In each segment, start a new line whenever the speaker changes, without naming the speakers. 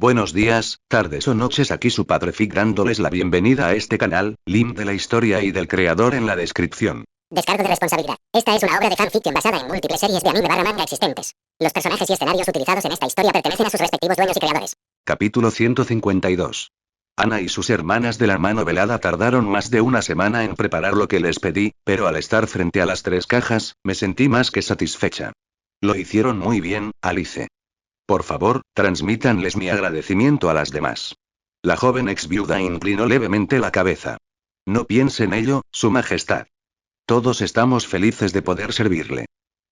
Buenos días, tardes o noches, aquí su padre Fig dándoles la bienvenida a este canal, link de la historia y del creador en la descripción.
Descargo de responsabilidad. Esta es una obra de fanfiction basada en múltiples series de anime barra manga existentes. Los personajes y escenarios utilizados en esta historia pertenecen a sus respectivos dueños y creadores.
Capítulo 152. Ana y sus hermanas de la mano velada tardaron más de una semana en preparar lo que les pedí, pero al estar frente a las 3 cajas, me sentí más que satisfecha. Lo hicieron muy bien, Alice. Por favor, transmítanles mi agradecimiento a las demás. La joven ex viuda inclinó levemente la cabeza. No piense en ello, Su Majestad. Todos estamos felices de poder servirle.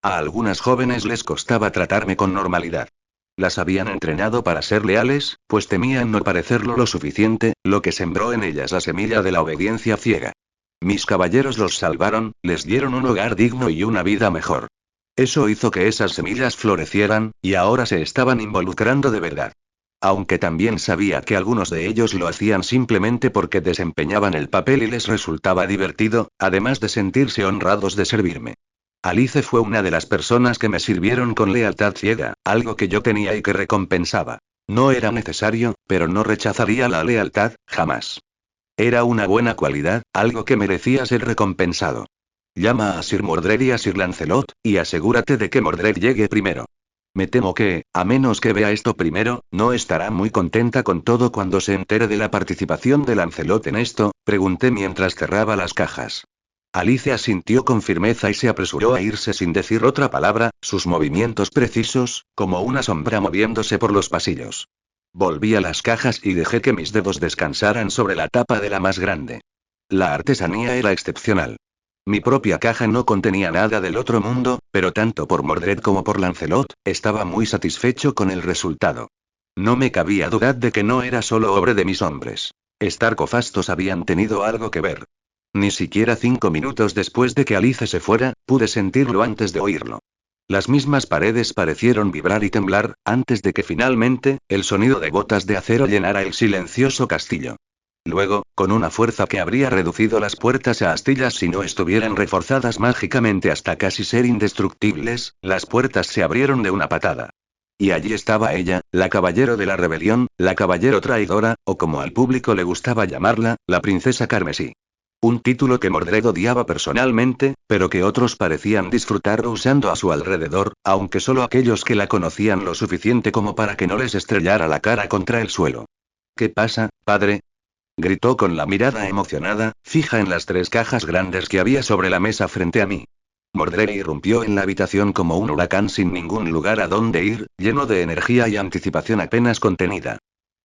A algunas jóvenes les costaba tratarme con normalidad. Las habían entrenado para ser leales, pues temían no parecerlo lo suficiente, lo que sembró en ellas la semilla de la obediencia ciega. Mis caballeros los salvaron, les dieron un hogar digno y una vida mejor. Eso hizo que esas semillas florecieran, y ahora se estaban involucrando de verdad. Aunque también sabía que algunos de ellos lo hacían simplemente porque desempeñaban el papel y les resultaba divertido, además de sentirse honrados de servirme. Alice fue una de las personas que me sirvieron con lealtad ciega, algo que yo tenía y que recompensaba. No era necesario, pero no rechazaría la lealtad, jamás. Era una buena cualidad, algo que merecía ser recompensado. Llama a Sir Mordred y a Sir Lancelot, y asegúrate de que Mordred llegue primero. Me temo que, a menos que vea esto primero, no estará muy contenta con todo cuando se entere de la participación de Lancelot en esto, pregunté mientras cerraba las cajas. Alice asintió con firmeza y se apresuró a irse sin decir otra palabra, sus movimientos precisos, como una sombra moviéndose por los pasillos. Volví a las cajas y dejé que mis dedos descansaran sobre la tapa de la más grande. La artesanía era excepcional. Mi propia caja no contenía nada del otro mundo, pero tanto por Mordred como por Lancelot, estaba muy satisfecho con el resultado. No me cabía duda de que no era solo obra de mis hombres. Starkofastos habían tenido algo que ver. Ni siquiera 5 minutos después de que Alice se fuera, pude sentirlo antes de oírlo. Las mismas paredes parecieron vibrar y temblar, antes de que finalmente, el sonido de botas de acero llenara el silencioso castillo. Luego, con una fuerza que habría reducido las puertas a astillas si no estuvieran reforzadas mágicamente hasta casi ser indestructibles, las puertas se abrieron de una patada. Y allí estaba ella, la caballero de la rebelión, la caballero traidora, o como al público le gustaba llamarla, la princesa carmesí. Un título que Mordred odiaba personalmente, pero que otros parecían disfrutar usando a su alrededor, aunque solo aquellos que la conocían lo suficiente como para que no les estrellara la cara contra el suelo. ¿Qué pasa, padre? Gritó con la mirada emocionada, fija en las 3 cajas grandes que había sobre la mesa frente a mí. Mordred irrumpió en la habitación como un huracán sin ningún lugar a donde ir, lleno de energía y anticipación apenas contenida.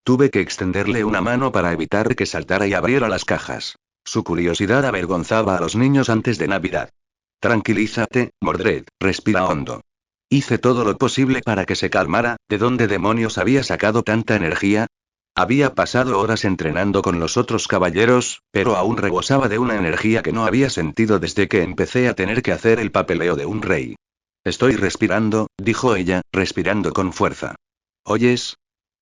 Tuve que extenderle una mano para evitar que saltara y abriera las cajas. Su curiosidad avergonzaba a los niños antes de Navidad. Tranquilízate, Mordred, respira hondo. Hice todo lo posible para que se calmara. ¿De dónde demonios había sacado tanta energía? Había pasado horas entrenando con los otros caballeros, pero aún rebosaba de una energía que no había sentido desde que empecé a tener que hacer el papeleo de un rey. Estoy respirando, dijo ella, respirando con fuerza. ¿Oyes?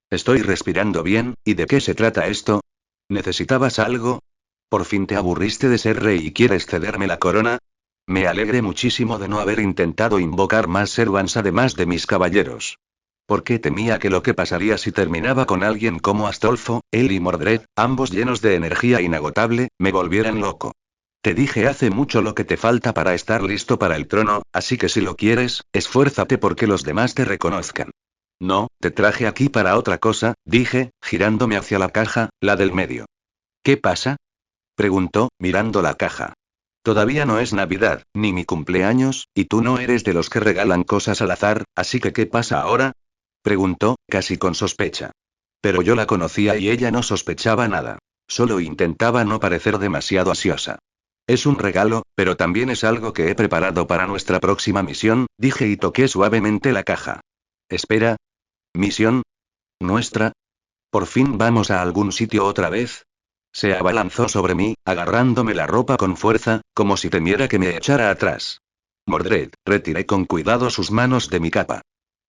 Estoy respirando bien, ¿y de qué se trata esto? ¿Necesitabas algo? ¿Por fin te aburriste de ser rey y quieres cederme la corona? Me alegré muchísimo de no haber intentado invocar más servants además de mis caballeros. Porque temía que lo que pasaría si terminaba con alguien como Astolfo, él y Mordred, ambos llenos de energía inagotable, me volvieran loco. Te dije hace mucho lo que te falta para estar listo para el trono, así que si lo quieres, esfuérzate porque los demás te reconozcan. No, te traje aquí para otra cosa, dije, girándome hacia la caja, la del medio. ¿Qué pasa? Preguntó, mirando la caja. Todavía no es Navidad, ni mi cumpleaños, y tú no eres de los que regalan cosas al azar, así que ¿qué pasa ahora? Preguntó, casi con sospecha. Pero yo la conocía y ella no sospechaba nada. Solo intentaba no parecer demasiado ansiosa. Es un regalo, pero también es algo que he preparado para nuestra próxima misión, dije y toqué suavemente la caja. Espera. ¿Misión? ¿Nuestra? ¿Por fin vamos a algún sitio otra vez? Se abalanzó sobre mí, agarrándome la ropa con fuerza, como si temiera que me echara atrás. Mordred, retiré con cuidado sus manos de mi capa.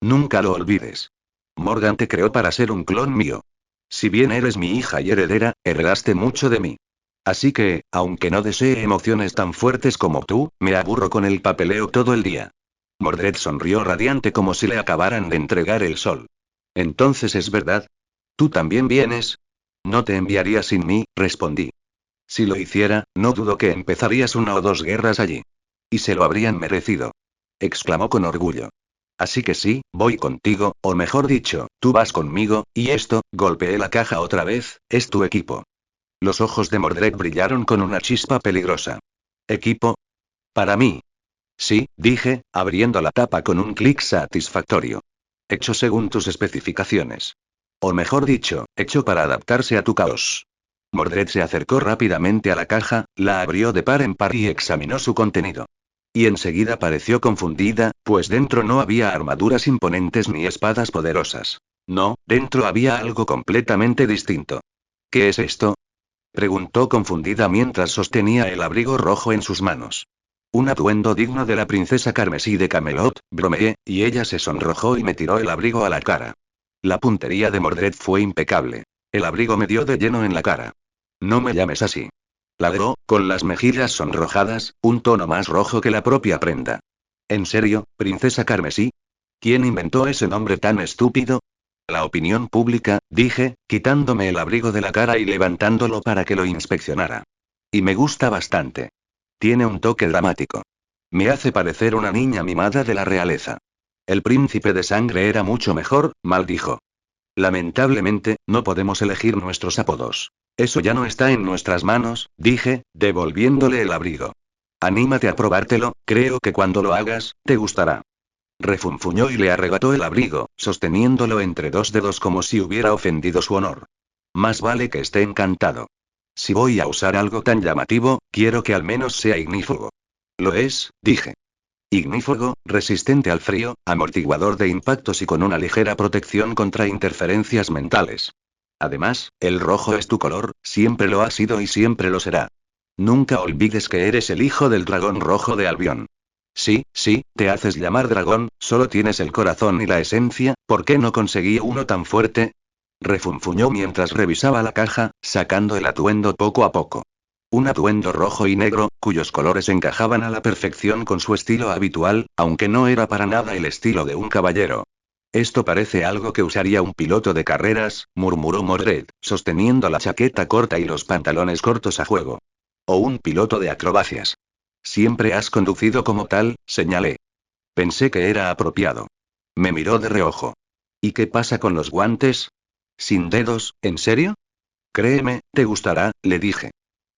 Nunca lo olvides. Morgan te creó para ser un clon mío. Si bien eres mi hija y heredera, heredaste mucho de mí. Así que, aunque no desee emociones tan fuertes como tú, me aburro con el papeleo todo el día. Mordred sonrió radiante como si le acabaran de entregar el sol. Entonces es verdad. ¿Tú también vienes? No te enviaría sin mí, respondí. Si lo hiciera, no dudo que empezarías una o dos guerras allí. Y se lo habrían merecido. Exclamó con orgullo. Así que sí, voy contigo, o mejor dicho, tú vas conmigo, y esto, golpeé la caja otra vez, es tu equipo. Los ojos de Mordred brillaron con una chispa peligrosa. ¿Equipo? Para mí. Sí, dije, abriendo la tapa con un clic satisfactorio. Hecho según tus especificaciones. O mejor dicho, hecho para adaptarse a tu caos. Mordred se acercó rápidamente a la caja, la abrió de par en par y examinó su contenido. Y enseguida pareció confundida, pues dentro no había armaduras imponentes ni espadas poderosas. No, dentro había algo completamente distinto. ¿Qué es esto? Preguntó confundida mientras sostenía el abrigo rojo en sus manos. Un atuendo digno de la princesa Carmesí de Camelot, bromeé, y ella se sonrojó y me tiró el abrigo a la cara. La puntería de Mordred fue impecable. El abrigo me dio de lleno en la cara. No me llames así. Ladró, con las mejillas sonrojadas, un tono más rojo que la propia prenda. ¿En serio, princesa Carmesí? ¿Quién inventó ese nombre tan estúpido? La opinión pública, dije, quitándome el abrigo de la cara y levantándolo para que lo inspeccionara. Y me gusta bastante. Tiene un toque dramático. Me hace parecer una niña mimada de la realeza. El príncipe de sangre era mucho mejor, maldijo. Lamentablemente, no podemos elegir nuestros apodos. Eso ya no está en nuestras manos, dije, devolviéndole el abrigo. Anímate a probártelo, creo que cuando lo hagas, te gustará. Refunfuñó y le arrebató el abrigo, sosteniéndolo entre dos dedos como si hubiera ofendido su honor. Más vale que esté encantado. Si voy a usar algo tan llamativo, quiero que al menos sea ignífugo. Lo es, dije. Ignífugo, resistente al frío, amortiguador de impactos y con una ligera protección contra interferencias mentales. Además, el rojo es tu color, siempre lo ha sido y siempre lo será. Nunca olvides que eres el hijo del dragón rojo de Albión. Sí, sí, te haces llamar dragón, solo tienes el corazón y la esencia, ¿por qué no conseguí uno tan fuerte? Refunfuñó mientras revisaba la caja, sacando el atuendo poco a poco. Un atuendo rojo y negro, cuyos colores encajaban a la perfección con su estilo habitual, aunque no era para nada el estilo de un caballero. Esto parece algo que usaría un piloto de carreras, murmuró Mordred, sosteniendo la chaqueta corta y los pantalones cortos a juego. O un piloto de acrobacias. Siempre has conducido como tal, señalé. Pensé que era apropiado. Me miró de reojo. ¿Y qué pasa con los guantes? ¿Sin dedos, en serio? Créeme, te gustará, le dije.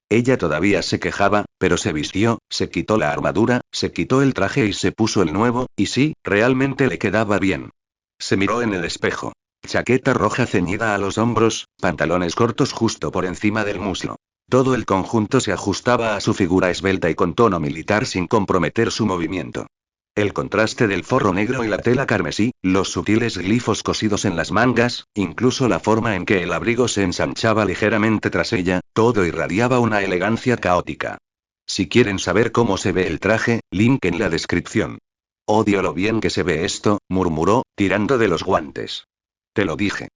Ella todavía se quejaba, pero se vistió, se quitó la armadura, se quitó el traje y se puso el nuevo, y sí, realmente le quedaba bien. Se miró en el espejo. Chaqueta roja ceñida a los hombros, pantalones cortos justo por encima del muslo. Todo el conjunto se ajustaba a su figura esbelta y con tono militar sin comprometer su movimiento. El contraste del forro negro y la tela carmesí, los sutiles glifos cosidos en las mangas, incluso la forma en que el abrigo se ensanchaba ligeramente tras ella, todo irradiaba una elegancia caótica. Si quieren saber cómo se ve el traje, link en la descripción. Odio lo bien que se ve esto, murmuró, tirando de los guantes. Te lo dije.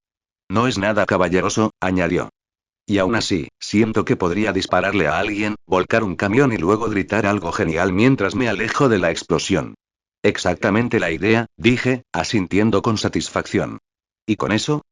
No es nada caballeroso, añadió. Y aún así, siento que podría dispararle a alguien, volcar un camión y luego gritar algo genial mientras me alejo de la explosión. Exactamente la idea, dije, asintiendo con satisfacción. ¿Y con eso?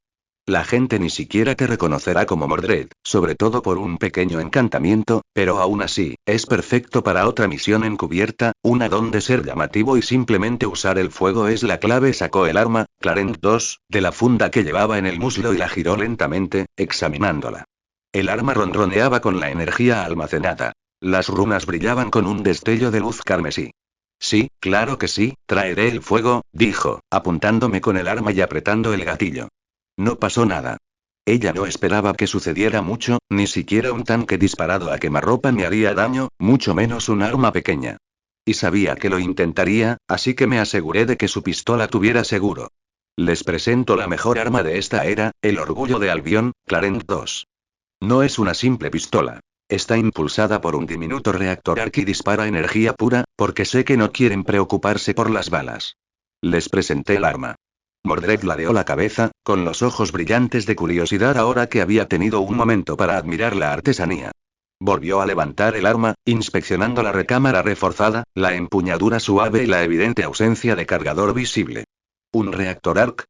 La gente ni siquiera te reconocerá como Mordred, sobre todo por un pequeño encantamiento, pero aún así, es perfecto para otra misión encubierta, una donde ser llamativo y simplemente usar el fuego es la clave. Sacó el arma, Clarent 2, de la funda que llevaba en el muslo y la giró lentamente, examinándola. El arma ronroneaba con la energía almacenada. Las runas brillaban con un destello de luz carmesí. Sí, claro que sí, traeré el fuego, dijo, apuntándome con el arma y apretando el gatillo. No pasó nada. Ella no esperaba que sucediera mucho, ni siquiera un tanque disparado a quemarropa me haría daño, mucho menos un arma pequeña. Y sabía que lo intentaría, así que me aseguré de que su pistola tuviera seguro. Les presento la mejor arma de esta era, el orgullo de Albión, Clarent 2. No es una simple pistola. Está impulsada por un diminuto reactor arc y dispara energía pura, porque sé que no quieren preocuparse por las balas. Les presenté el arma. Mordred ladeó la cabeza, con los ojos brillantes de curiosidad ahora que había tenido un momento para admirar la artesanía. Volvió a levantar el arma, inspeccionando la recámara reforzada, la empuñadura suave y la evidente ausencia de cargador visible. ¿Un reactor arc?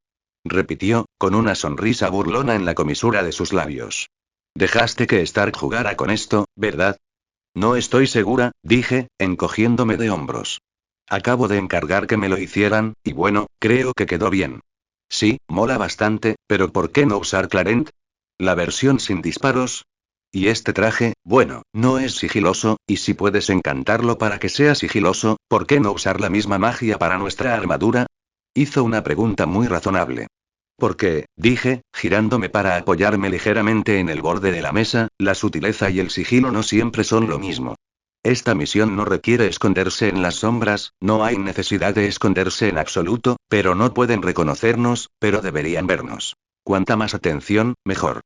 repitió, con una sonrisa burlona en la comisura de sus labios. Dejaste que Stark jugara con esto, ¿verdad? No estoy segura, dije, encogiéndome de hombros. Acabo de encargar que me lo hicieran, y bueno, creo que quedó bien. Sí, mola bastante, pero ¿por qué no usar Clarent? ¿La versión sin disparos? Y este traje, bueno, no es sigiloso, y si puedes encantarlo para que sea sigiloso, ¿por qué no usar la misma magia para nuestra armadura? Hizo una pregunta muy razonable. Porque, dije, girándome para apoyarme ligeramente en el borde de la mesa, la sutileza y el sigilo no siempre son lo mismo. Esta misión no requiere esconderse en las sombras, no hay necesidad de esconderse en absoluto, pero no pueden reconocernos, pero deberían vernos. Cuanta más atención, mejor.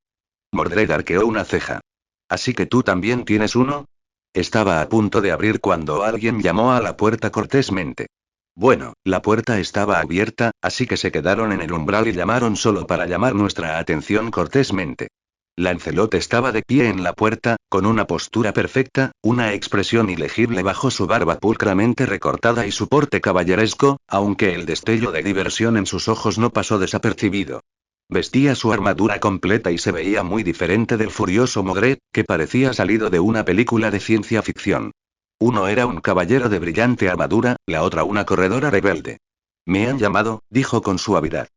Mordred arqueó una ceja. ¿Así que tú también tienes uno? Estaba a punto de abrir cuando alguien llamó a la puerta cortésmente. Bueno, la puerta estaba abierta, así que se quedaron en el umbral y llamaron solo para llamar nuestra atención cortésmente. Lancelot estaba de pie en la puerta, con una postura perfecta, una expresión ilegible bajo su barba pulcramente recortada y su porte caballeresco, aunque el destello de diversión en sus ojos no pasó desapercibido. Vestía su armadura completa y se veía muy diferente del furioso Mordred, que parecía salido de una película de ciencia ficción. Uno era un caballero de brillante armadura, la otra una corredora rebelde. Me han llamado, dijo con suavidad.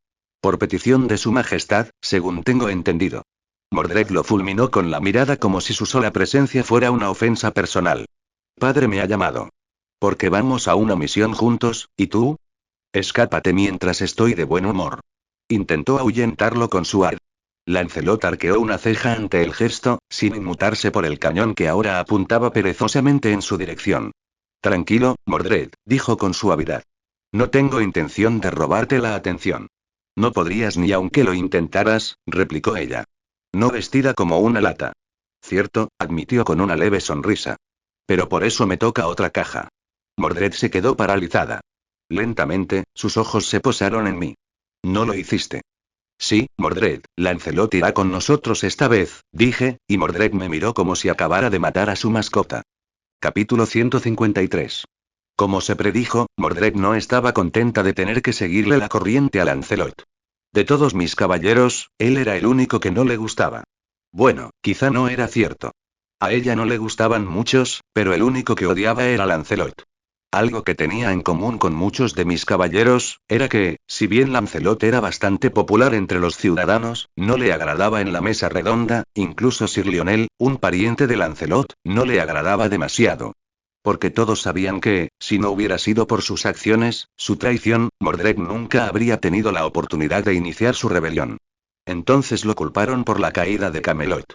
Por petición de su majestad, según tengo entendido. Mordred lo fulminó con la mirada como si su sola presencia fuera una ofensa personal. Padre me ha llamado. Porque vamos a una misión juntos, ¿y tú? Escápate mientras estoy de buen humor. Intentó ahuyentarlo con su ar. Lancelot arqueó una ceja ante el gesto, sin inmutarse por el cañón que ahora apuntaba perezosamente en su dirección. Tranquilo, Mordred, dijo con suavidad. No tengo intención de robarte la atención. No podrías ni aunque lo intentaras, replicó ella. No vestida como una lata. Cierto, admitió con una leve sonrisa. Pero por eso me toca otra caja. Mordred se quedó paralizada. Lentamente, sus ojos se posaron en mí. No lo hiciste. Sí, Mordred, Lancelot irá con nosotros esta vez, dije, y Mordred me miró como si acabara de matar a su mascota. Capítulo 153. Como se predijo, Mordred no estaba contenta de tener que seguirle la corriente a Lancelot. De todos mis caballeros, él era el único que no le gustaba. Bueno, quizá no era cierto. A ella no le gustaban muchos, pero el único que odiaba era Lancelot. Algo que tenía en común con muchos de mis caballeros, era que, si bien Lancelot era bastante popular entre los ciudadanos, no le agradaba en la mesa redonda, incluso Sir Lionel, un pariente de Lancelot, no le agradaba demasiado. Porque todos sabían que, si no hubiera sido por sus acciones, su traición, Mordred nunca habría tenido la oportunidad de iniciar su rebelión. Entonces lo culparon por la caída de Camelot.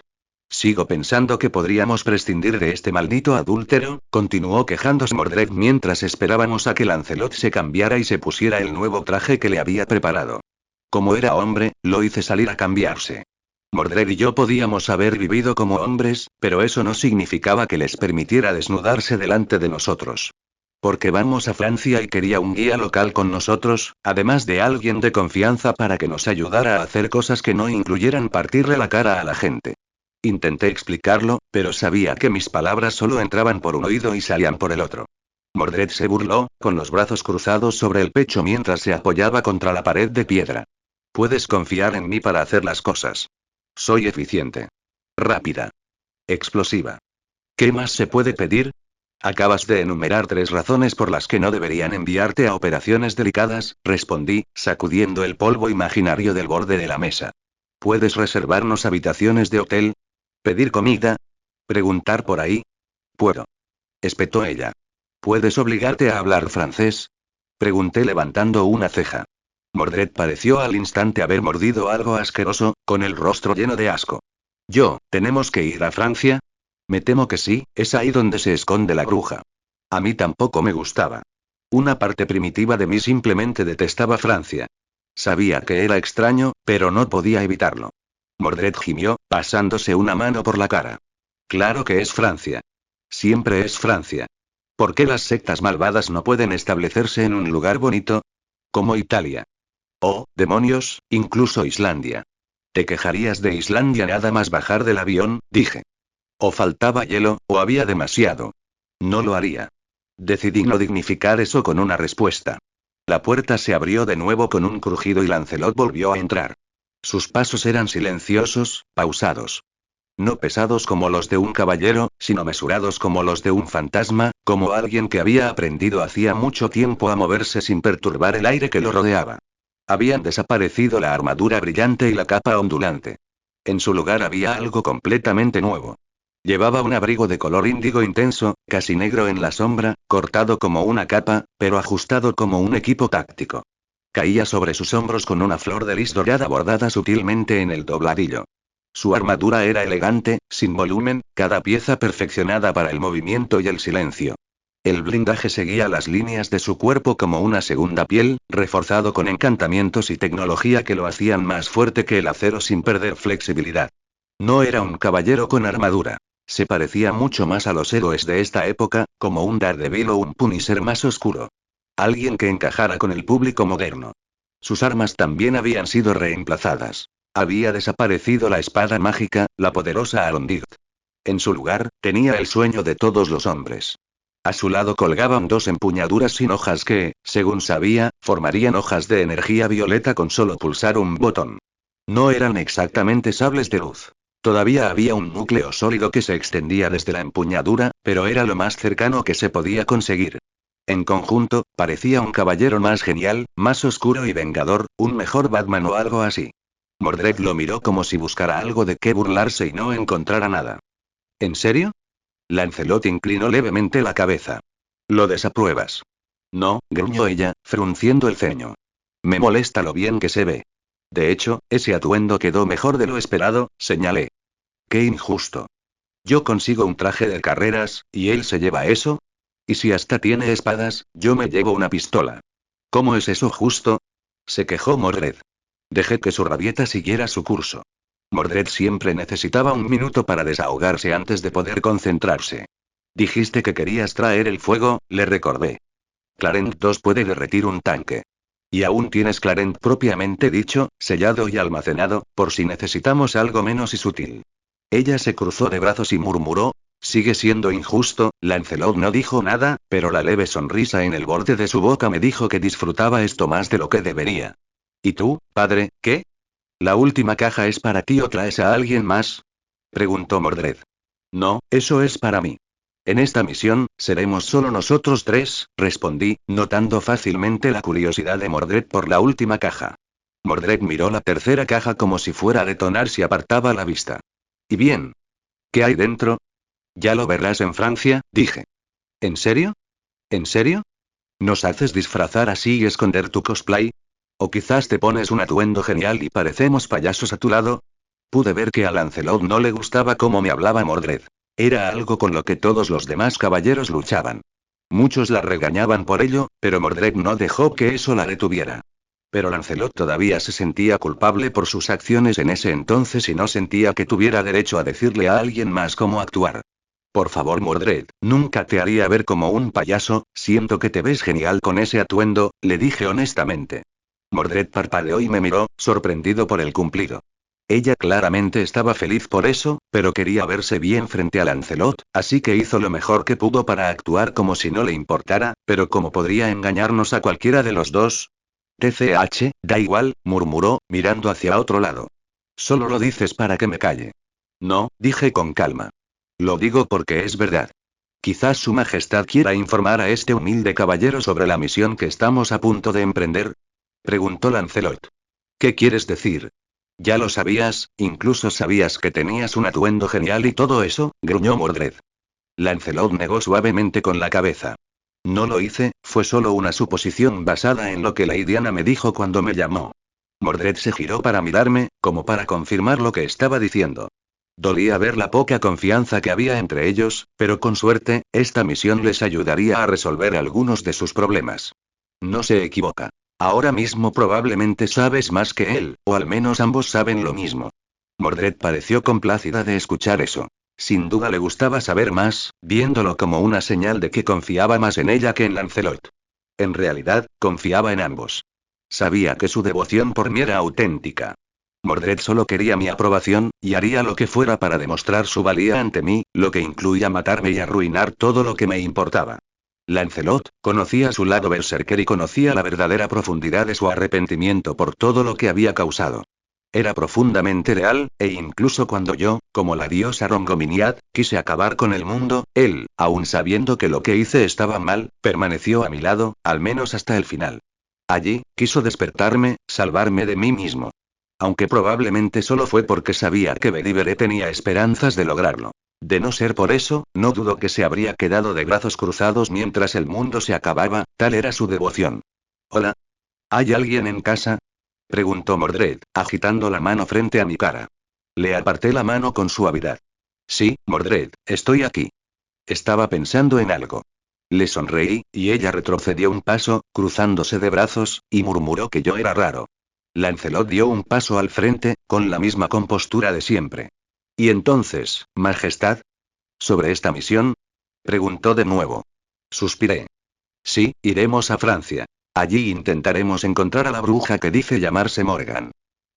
Sigo pensando que podríamos prescindir de este maldito adúltero, continuó quejándose Mordred mientras esperábamos a que Lancelot se cambiara y se pusiera el nuevo traje que le había preparado. Como era hombre, lo hice salir a cambiarse. Mordred y yo podíamos haber vivido como hombres, pero eso no significaba que les permitiera desnudarse delante de nosotros. Porque vamos a Francia y quería un guía local con nosotros, además de alguien de confianza para que nos ayudara a hacer cosas que no incluyeran partirle la cara a la gente. Intenté explicarlo, pero sabía que mis palabras solo entraban por un oído y salían por el otro. Mordred se burló, con los brazos cruzados sobre el pecho mientras se apoyaba contra la pared de piedra. Puedes confiar en mí para hacer las cosas. Soy eficiente. Rápida. Explosiva. ¿Qué más se puede pedir? Acabas de enumerar 3 razones por las que no deberían enviarte a operaciones delicadas, respondí, sacudiendo el polvo imaginario del borde de la mesa. ¿Puedes reservarnos habitaciones de hotel? ¿Pedir comida? ¿Preguntar por ahí? Puedo. Espetó ella. ¿Puedes obligarte a hablar francés? Pregunté levantando una ceja. Mordred pareció al instante haber mordido algo asqueroso, con el rostro lleno de asco. ¿Tenemos que ir a Francia? Me temo que sí, es ahí donde se esconde la bruja. A mí tampoco me gustaba. Una parte primitiva de mí simplemente detestaba Francia. Sabía que era extraño, pero no podía evitarlo. Mordred gimió, pasándose una mano por la cara. Claro que es Francia. Siempre es Francia. ¿Por qué las sectas malvadas no pueden establecerse en un lugar bonito? Como Italia. Oh, demonios, incluso Islandia. Te quejarías de Islandia nada más bajar del avión, dije. O faltaba hielo, o había demasiado. No lo haría. Decidí no dignificar eso con una respuesta. La puerta se abrió de nuevo con un crujido y Lancelot volvió a entrar. Sus pasos eran silenciosos, pausados. No pesados como los de un caballero, sino mesurados como los de un fantasma, como alguien que había aprendido hacía mucho tiempo a moverse sin perturbar el aire que lo rodeaba. Habían desaparecido la armadura brillante y la capa ondulante. En su lugar había algo completamente nuevo. Llevaba un abrigo de color índigo intenso, casi negro en la sombra, cortado como una capa, pero ajustado como un equipo táctico. Caía sobre sus hombros con una flor de lis dorada bordada sutilmente en el dobladillo. Su armadura era elegante, sin volumen, cada pieza perfeccionada para el movimiento y el silencio. El blindaje seguía las líneas de su cuerpo como una segunda piel, reforzado con encantamientos y tecnología que lo hacían más fuerte que el acero sin perder flexibilidad. No era un caballero con armadura. Se parecía mucho más a los héroes de esta época, como un Daredevil o un Punisher más oscuro. Alguien que encajara con el público moderno. Sus armas también habían sido reemplazadas. Había desaparecido la espada mágica, la poderosa Arondir. En su lugar, tenía el sueño de todos los hombres. A su lado colgaban dos empuñaduras sin hojas que, según sabía, formarían hojas de energía violeta con solo pulsar un botón. No eran exactamente sables de luz. Todavía había un núcleo sólido que se extendía desde la empuñadura, pero era lo más cercano que se podía conseguir. En conjunto, parecía un caballero más genial, más oscuro y vengador, un mejor Batman o algo así. Mordred lo miró como si buscara algo de qué burlarse y no encontrara nada. ¿En serio? Lancelot inclinó levemente la cabeza. ¿Lo desapruebas? No, gruñó ella, frunciendo el ceño. Me molesta lo bien que se ve. De hecho, ese atuendo quedó mejor de lo esperado, señalé. Qué injusto. Yo consigo un traje de carreras, ¿y él se lleva eso? Y si hasta tiene espadas, yo me llevo una pistola. ¿Cómo es eso justo? Se quejó Mordred. Dejé que su rabieta siguiera su curso. Mordred siempre necesitaba un minuto para desahogarse antes de poder concentrarse. Dijiste que querías traer el fuego, le recordé. Clarent 2 puede derretir un tanque. Y aún tienes Clarent propiamente dicho, sellado y almacenado, por si necesitamos algo menos y sutil. Ella se cruzó de brazos y murmuró, sigue siendo injusto. Lancelot no dijo nada, pero la leve sonrisa en el borde de su boca me dijo que disfrutaba esto más de lo que debería. ¿Y tú, padre, qué? ¿La última caja es para ti o traes a alguien más? Preguntó Mordred. No, eso es para mí. En esta misión, seremos solo nosotros tres, respondí, notando fácilmente la curiosidad de Mordred por la última caja. Mordred miró la tercera caja como si fuera a detonar si apartaba la vista. ¿Y bien? ¿Qué hay dentro? Ya lo verás en Francia, dije. ¿En serio? ¿En serio? ¿Nos haces disfrazar así y esconder tu cosplay? ¿O quizás te pones un atuendo genial y parecemos payasos a tu lado? Pude ver que a Lancelot no le gustaba cómo me hablaba Mordred. Era algo con lo que todos los demás caballeros luchaban. Muchos la regañaban por ello, pero Mordred no dejó que eso la detuviera. Pero Lancelot todavía se sentía culpable por sus acciones en ese entonces y no sentía que tuviera derecho a decirle a alguien más cómo actuar. Por favor, Mordred, nunca te haría ver como un payaso, siento que te ves genial con ese atuendo, le dije honestamente. Mordred parpadeó y me miró, sorprendido por el cumplido. Ella claramente estaba feliz por eso, pero quería verse bien frente a Lancelot, así que hizo lo mejor que pudo para actuar como si no le importara, pero ¿cómo podría engañarnos a cualquiera de los dos? TCH, da igual, murmuró, mirando hacia otro lado. Solo lo dices para que me calle. No, dije con calma. Lo digo porque es verdad. Quizás su majestad quiera informar a este humilde caballero sobre la misión que estamos a punto de emprender. Preguntó Lancelot. ¿Qué quieres decir? Ya lo sabías, incluso sabías que tenías un atuendo genial y todo eso, gruñó Mordred. Lancelot negó suavemente con la cabeza. No lo hice, fue solo una suposición basada en lo que Lady Diana me dijo cuando me llamó. Mordred se giró para mirarme, como para confirmar lo que estaba diciendo. Dolía ver la poca confianza que había entre ellos, pero con suerte, esta misión les ayudaría a resolver algunos de sus problemas. No se equivoca. Ahora mismo probablemente sabes más que él, o al menos ambos saben lo mismo. Mordred pareció complacida de escuchar eso. Sin duda le gustaba saber más, viéndolo como una señal de que confiaba más en ella que en Lancelot. En realidad, confiaba en ambos. Sabía que su devoción por mí era auténtica. Mordred solo quería mi aprobación, y haría lo que fuera para demostrar su valía ante mí, lo que incluía matarme y arruinar todo lo que me importaba. Lancelot conocía su lado berserker y conocía la verdadera profundidad de su arrepentimiento por todo lo que había causado. Era profundamente leal, e incluso cuando yo, como la diosa Rongominiad, quise acabar con el mundo, él, aun sabiendo que lo que hice estaba mal, permaneció a mi lado, al menos hasta el final. Allí, quiso despertarme, salvarme de mí mismo. Aunque probablemente solo fue porque sabía que Bedivere tenía esperanzas de lograrlo. De no ser por eso, no dudo que se habría quedado de brazos cruzados mientras el mundo se acababa, tal era su devoción. Hola. ¿Hay alguien en casa? Preguntó Mordred, agitando la mano frente a mi cara. Le aparté la mano con suavidad. Sí, Mordred, estoy aquí. Estaba pensando en algo. Le sonreí, y ella retrocedió un paso, cruzándose de brazos, y murmuró que yo era raro. Lancelot dio un paso al frente, con la misma compostura de siempre. ¿Y entonces, Majestad? ¿Sobre esta misión? Preguntó de nuevo. Suspiré. Sí, iremos a Francia. Allí intentaremos encontrar a la bruja que dice llamarse Morgan.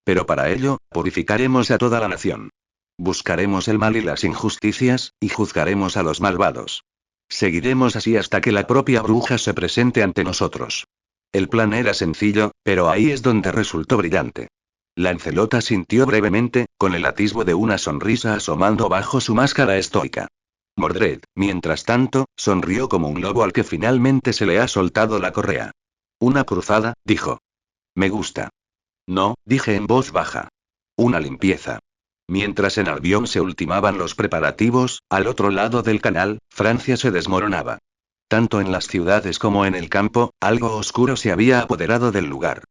Pero para ello, purificaremos a toda la nación. Buscaremos el mal y las injusticias, y juzgaremos a los malvados. Seguiremos así hasta que la propia bruja se presente ante nosotros. El plan era sencillo, pero ahí es donde resultó brillante. Lancelot asintió brevemente, con el atisbo de una sonrisa asomando bajo su máscara estoica. Mordred, mientras tanto, sonrió como un lobo al que finalmente se le ha soltado la correa. Una cruzada, dijo. Me gusta. No, dije en voz baja. Una limpieza. Mientras en Albion se ultimaban los preparativos, al otro lado del canal, Francia se desmoronaba. Tanto en las ciudades como en el campo, algo oscuro se había apoderado del lugar.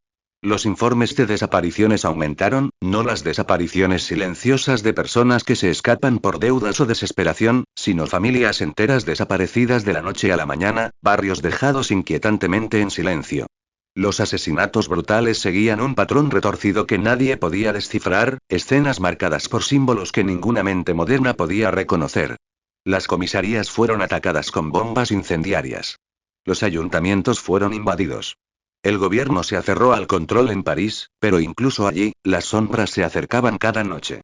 Los informes de desapariciones aumentaron, no las desapariciones silenciosas de personas que se escapan por deudas o desesperación, sino familias enteras desaparecidas de la noche a la mañana, barrios dejados inquietantemente en silencio. Los asesinatos brutales seguían un patrón retorcido que nadie podía descifrar, escenas marcadas por símbolos que ninguna mente moderna podía reconocer. Las comisarías fueron atacadas con bombas incendiarias. Los ayuntamientos fueron invadidos. El gobierno se aferró al control en París, pero incluso allí, las sombras se acercaban cada noche.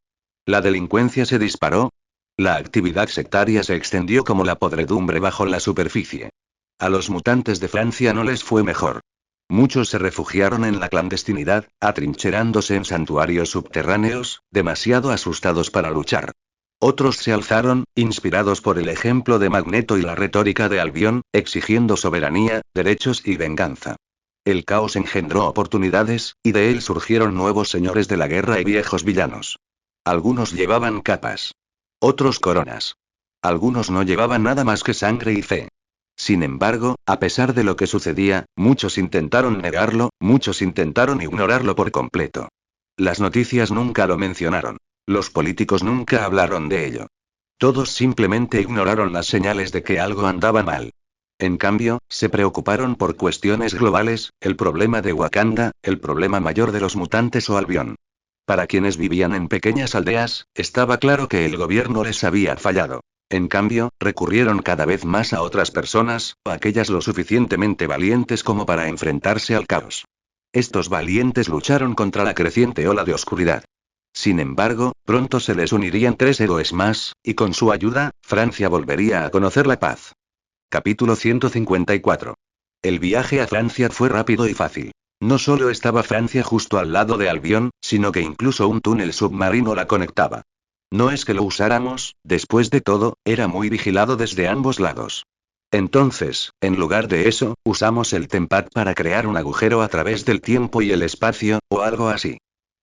La delincuencia se disparó. La actividad sectaria se extendió como la podredumbre bajo la superficie. A los mutantes de Francia no les fue mejor. Muchos se refugiaron en la clandestinidad, atrincherándose en santuarios subterráneos, demasiado asustados para luchar. Otros se alzaron, inspirados por el ejemplo de Magneto y la retórica de Albion, exigiendo soberanía, derechos y venganza. El caos engendró oportunidades, y de él surgieron nuevos señores de la guerra y viejos villanos. Algunos llevaban capas. Otros coronas. Algunos no llevaban nada más que sangre y fe. Sin embargo, a pesar de lo que sucedía, muchos intentaron negarlo, muchos intentaron ignorarlo por completo. Las noticias nunca lo mencionaron. Los políticos nunca hablaron de ello. Todos simplemente ignoraron las señales de que algo andaba mal. En cambio, se preocuparon por cuestiones globales, el problema de Wakanda, el problema mayor de los mutantes o Albion. Para quienes vivían en pequeñas aldeas, estaba claro que el gobierno les había fallado. En cambio, recurrieron cada vez más a otras personas, aquellas lo suficientemente valientes como para enfrentarse al caos. Estos valientes lucharon contra la creciente ola de oscuridad. Sin embargo, pronto se les unirían 3 héroes más, y con su ayuda, Francia volvería a conocer la paz. Capítulo 154. El viaje a Francia fue rápido y fácil. No solo estaba Francia justo al lado de Albion, sino que incluso un túnel submarino la conectaba. No es que lo usáramos, después de todo, era muy vigilado desde ambos lados. Entonces, en lugar de eso, usamos el Tempat para crear un agujero a través del tiempo y el espacio, o algo así.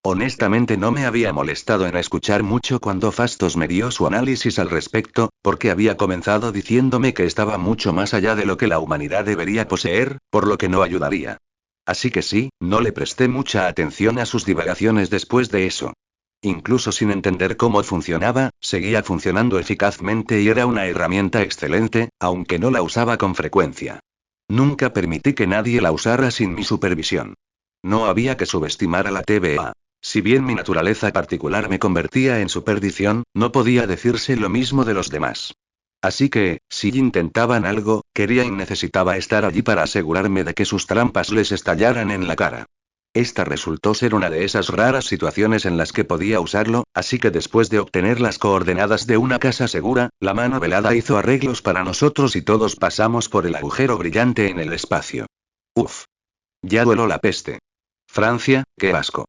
Honestamente no me había molestado en escuchar mucho cuando Fastos me dio su análisis al respecto, porque había comenzado diciéndome que estaba mucho más allá de lo que la humanidad debería poseer, por lo que no ayudaría. Así que sí, no le presté mucha atención a sus divagaciones después de eso. Incluso sin entender cómo funcionaba, seguía funcionando eficazmente y era una herramienta excelente, aunque no la usaba con frecuencia. Nunca permití que nadie la usara sin mi supervisión. No había que subestimar a la TVA. Si bien mi naturaleza particular me convertía en su perdición, no podía decirse lo mismo de los demás. Así que, si intentaban algo, quería y necesitaba estar allí para asegurarme de que sus trampas les estallaran en la cara. Esta resultó ser una de esas raras situaciones en las que podía usarlo, así que después de obtener las coordenadas de una casa segura, la mano velada hizo arreglos para nosotros y todos pasamos por el agujero brillante en el espacio. Uf. Ya dueló la peste. Francia, qué asco.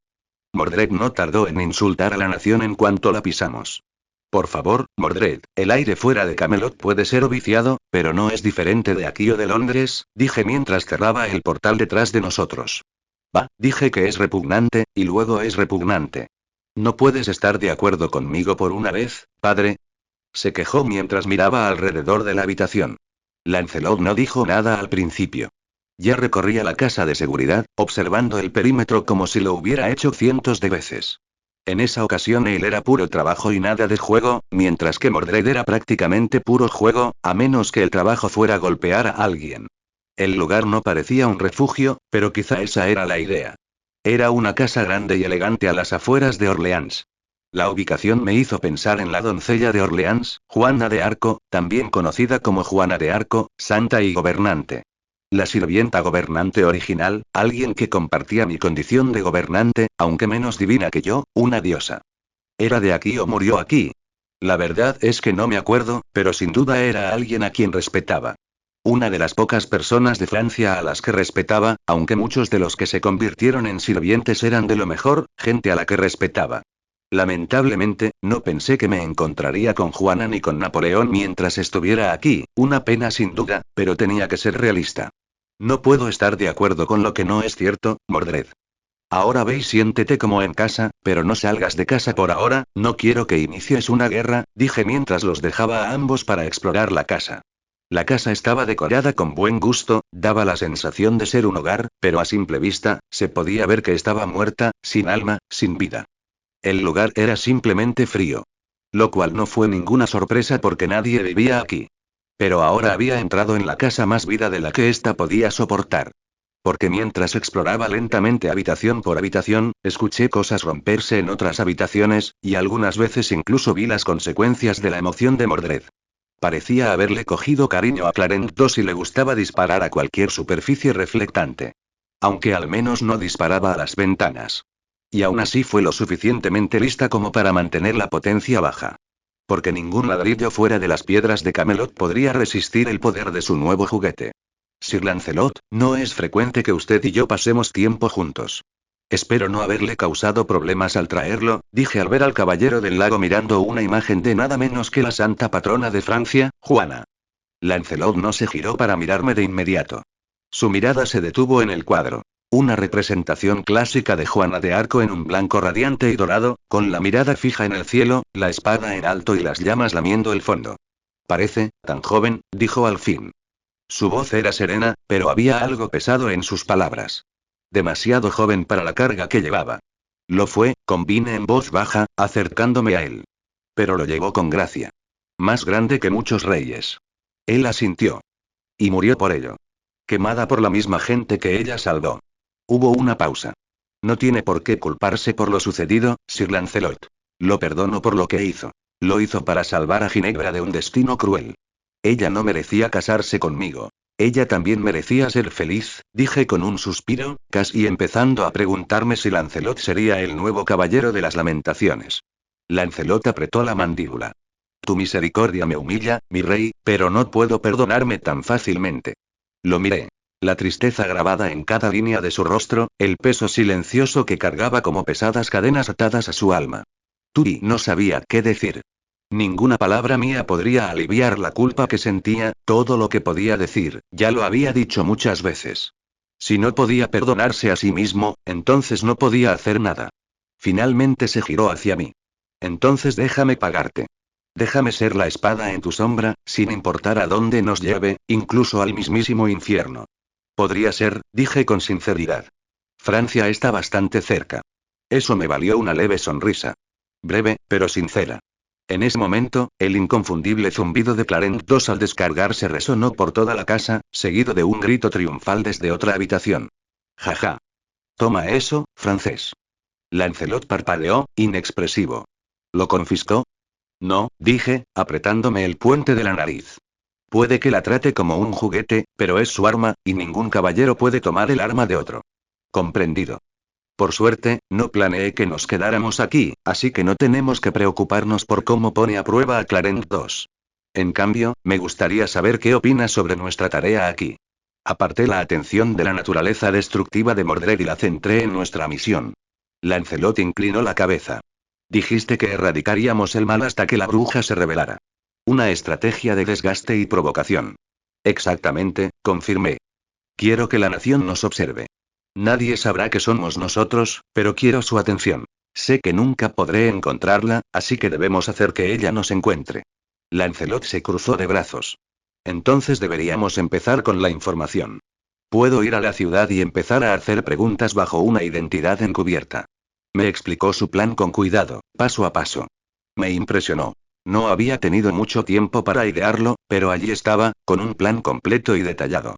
Mordred no tardó en insultar a la nación en cuanto la pisamos. Por favor, Mordred, el aire fuera de Camelot puede ser viciado, pero no es diferente de aquí o de Londres, dije mientras cerraba el portal detrás de nosotros. Va, dije que es repugnante, y luego es repugnante. ¿No puedes estar de acuerdo conmigo por una vez, padre? Se quejó mientras miraba alrededor de la habitación. Lancelot no dijo nada al principio. Ya recorría la casa de seguridad, observando el perímetro como si lo hubiera hecho cientos de veces. En esa ocasión él era puro trabajo y nada de juego, mientras que Mordred era prácticamente puro juego, a menos que el trabajo fuera golpear a alguien. El lugar no parecía un refugio, pero quizá esa era la idea. Era una casa grande y elegante a las afueras de Orleans. La ubicación me hizo pensar en la doncella de Orleans, Juana de Arco, también conocida como Juana de Arco, santa y gobernante. La sirvienta gobernante original, alguien que compartía mi condición de gobernante, aunque menos divina que yo, una diosa. ¿Era de aquí o murió aquí? La verdad es que no me acuerdo, pero sin duda era alguien a quien respetaba. Una de las pocas personas de Francia a las que respetaba, aunque muchos de los que se convirtieron en sirvientes eran de lo mejor, gente a la que respetaba. Lamentablemente, no pensé que me encontraría con Juana ni con Napoleón mientras estuviera aquí, una pena sin duda, pero tenía que ser realista. No puedo estar de acuerdo con lo que no es cierto, Mordred. Ahora ve y siéntete como en casa, pero no salgas de casa por ahora, no quiero que inicies una guerra, dije mientras los dejaba a ambos para explorar la casa. La casa estaba decorada con buen gusto, daba la sensación de ser un hogar, pero a simple vista, se podía ver que estaba muerta, sin alma, sin vida. El lugar era simplemente frío. Lo cual no fue ninguna sorpresa porque nadie vivía aquí. Pero ahora había entrado en la casa más vida de la que ésta podía soportar. Porque mientras exploraba lentamente habitación por habitación, escuché cosas romperse en otras habitaciones, y algunas veces incluso vi las consecuencias de la emoción de Mordred. Parecía haberle cogido cariño a Clarence II y le gustaba disparar a cualquier superficie reflectante. Aunque al menos no disparaba a las ventanas. Y aún así fue lo suficientemente lista como para mantener la potencia baja. Porque ningún ladrillo fuera de las piedras de Camelot podría resistir el poder de su nuevo juguete. Sir Lancelot, no es frecuente que usted y yo pasemos tiempo juntos. Espero no haberle causado problemas al traerlo, dije al ver al caballero del lago mirando una imagen de nada menos que la santa patrona de Francia, Juana. Lancelot no se giró para mirarme de inmediato. Su mirada se detuvo en el cuadro. Una representación clásica de Juana de Arco en un blanco radiante y dorado, con la mirada fija en el cielo, la espada en alto y las llamas lamiendo el fondo. Parece, tan joven, dijo al fin. Su voz era serena, pero había algo pesado en sus palabras. Demasiado joven para la carga que llevaba. Lo fue, convine en voz baja, acercándome a él. Pero lo llevó con gracia. Más grande que muchos reyes. Él asintió. Y murió por ello. Quemada por la misma gente que ella salvó. Hubo una pausa. No tiene por qué culparse por lo sucedido, Sir Lancelot. Lo perdono por lo que hizo. Lo hizo para salvar a Ginebra de un destino cruel. Ella no merecía casarse conmigo. Ella también merecía ser feliz, dije con un suspiro, casi empezando a preguntarme si Lancelot sería el nuevo caballero de las lamentaciones. Lancelot apretó la mandíbula. Tu misericordia me humilla, mi rey, pero no puedo perdonarme tan fácilmente. Lo miré. La tristeza grabada en cada línea de su rostro, el peso silencioso que cargaba como pesadas cadenas atadas a su alma. Turi no sabía qué decir. Ninguna palabra mía podría aliviar la culpa que sentía, todo lo que podía decir, ya lo había dicho muchas veces. Si no podía perdonarse a sí mismo, entonces no podía hacer nada. Finalmente se giró hacia mí. Entonces déjame pagarte. Déjame ser la espada en tu sombra, sin importar a dónde nos lleve, incluso al mismísimo infierno. Podría ser, dije con sinceridad. Francia está bastante cerca. Eso me valió una leve sonrisa. Breve, pero sincera. En ese momento, el inconfundible zumbido de Clarence II al descargarse resonó por toda la casa, seguido de un grito triunfal desde otra habitación. Jaja. Toma eso, francés. Lancelot parpadeó, inexpresivo. ¿Lo confiscó? No, dije, apretándome el puente de la nariz. Puede que la trate como un juguete, pero es su arma, y ningún caballero puede tomar el arma de otro. Comprendido. Por suerte, no planeé que nos quedáramos aquí, así que no tenemos que preocuparnos por cómo pone a prueba a Clarence 2. En cambio, me gustaría saber qué opinas sobre nuestra tarea aquí. Aparté la atención de la naturaleza destructiva de Mordred y la centré en nuestra misión. Lancelot inclinó la cabeza. Dijiste que erradicaríamos el mal hasta que la bruja se revelara. Una estrategia de desgaste y provocación. Exactamente, confirmé. Quiero que la nación nos observe. Nadie sabrá que somos nosotros, pero quiero su atención. Sé que nunca podré encontrarla, así que debemos hacer que ella nos encuentre. Lancelot se cruzó de brazos. Entonces deberíamos empezar con la información. Puedo ir a la ciudad y empezar a hacer preguntas bajo una identidad encubierta. Me explicó su plan con cuidado, paso a paso. Me impresionó. No había tenido mucho tiempo para idearlo, pero allí estaba, con un plan completo y detallado.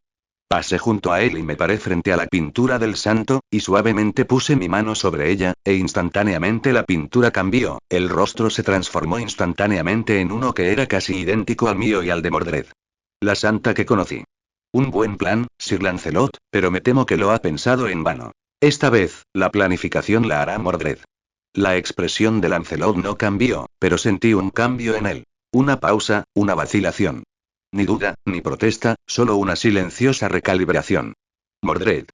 Pasé junto a él y me paré frente a la pintura del santo, y suavemente puse mi mano sobre ella, e instantáneamente la pintura cambió, el rostro se transformó instantáneamente en uno que era casi idéntico al mío y al de Mordred. La santa que conocí. Un buen plan, Sir Lancelot, pero me temo que lo ha pensado en vano. Esta vez, la planificación la hará Mordred. La expresión de Lancelot no cambió, pero sentí un cambio en él. Una pausa, una vacilación. Ni duda, ni protesta, solo una silenciosa recalibración. ¿Mordred?